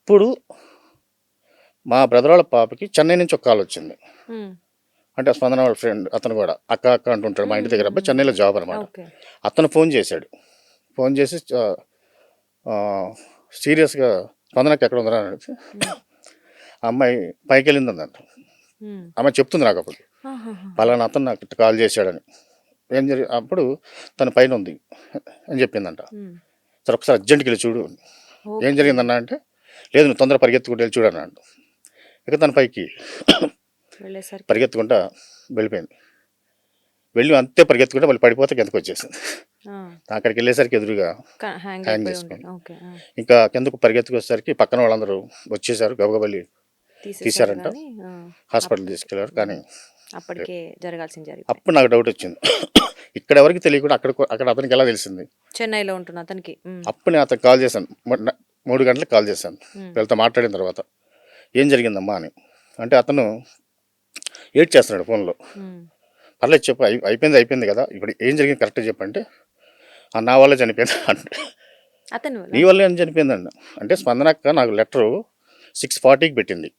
అప్పుడు మా బ్రదర్ వాళ్ళ పాపకి చెన్నై నుంచి ఒక కాల్ వచ్చింది. హ్మ్. అంటే స్పందన వాళ్ళ ఫ్రెండ్ అతను కూడా అక్క అక్క అంటుంటాడు. మా ఇంటి దగ్గర అబ్బాయి హ్మ్. చెన్నైలో జాబ్ అనమాట. ఓకే. అతను ఫోన్ చేశాడు. ఫోన్ చేసి సీరియస్గా స్పందనకి ఎక్కడ ఉందరా అని అడిగితే హ్మ్. ఆ అమ్మాయి పైకి వెళ్ళిందంట. హ్మ్. అమ్మాయి చెప్తుంది నాకు అప్పుడు ఆహాహాహా! పలానా అతను నాకు ఇట్ట కాల్ చేశాడని. అప్పుడు తన పైన ఉంది అని చెప్పిందంట. హ్మ్. సరే ఒకసారి అర్జెంట్కి వెళ్ళి చూడు. ఏం ఓకే. జరిగిందన్నా అంటే లేదు నువ్వు తొందర పరిగెత్తుకుంటూ వెళ్ళి చూడు అన్నాడు. ఇక తన పైకి వెళ్ళేసరికి పరిగెత్తుకుంటా వెళ్ళిపోయింది. వెళ్ళి అంతే పరిగెత్తుకుంటే మళ్ళీ పడిపోతే కిందకు వచ్చేసింది. ఆ! అక్కడికి వెళ్ళేసరికి ఎదురుగా హ్యాంగ్ హ్యాంగ్ అయిపోయి చేసుకొని ఉండేది. ఓకే. ఆ! ఇంకా కిందకు పరిగెత్తుకొచ్చేసరికి పక్కన వాళ్ళందరూ వచ్చేసారు. గబగబా తీసేసారు తీశారంట. గానీ హాస్పిటల్ అప్పటికి తీసుకెళ్లారు. కానీ అప్పటికే జరగాల్సింది జరిగిపోయింది. అప్పుడు నాకు డౌట్ వచ్చింది. ఇక్కడ ఎవరికి తెలియకుండా అక్కడ అతనికి ఎలా తెలిసింది? చెన్నైలో ఉంటున్న అతనికి. హ్మ్. అప్పుడు నేను అతనికి కాల్ చేశాను. 3 గంటలకు కాల్ చేశాను. హ్మ్. వీళ్ళతో మాట్లాడిన తర్వాత ఏం జరిగిందమ్మా అని. అంటే అతను ఏడ్చేస్తున్నాడు ఫోన్లో. హ్మ్. పర్లేదు చెప్పు అయిపోయింది కదా, ఇప్పుడు ఏం జరిగింది కరెక్ట్గా చెప్పంటే నా వల్లే చనిపోయింది అంటే అతని నీ వల్ల వల్లే అని చనిపోయిందండి. అంటే స్పందనక్క నాకు లెటరు 6:40కి పెట్టింది.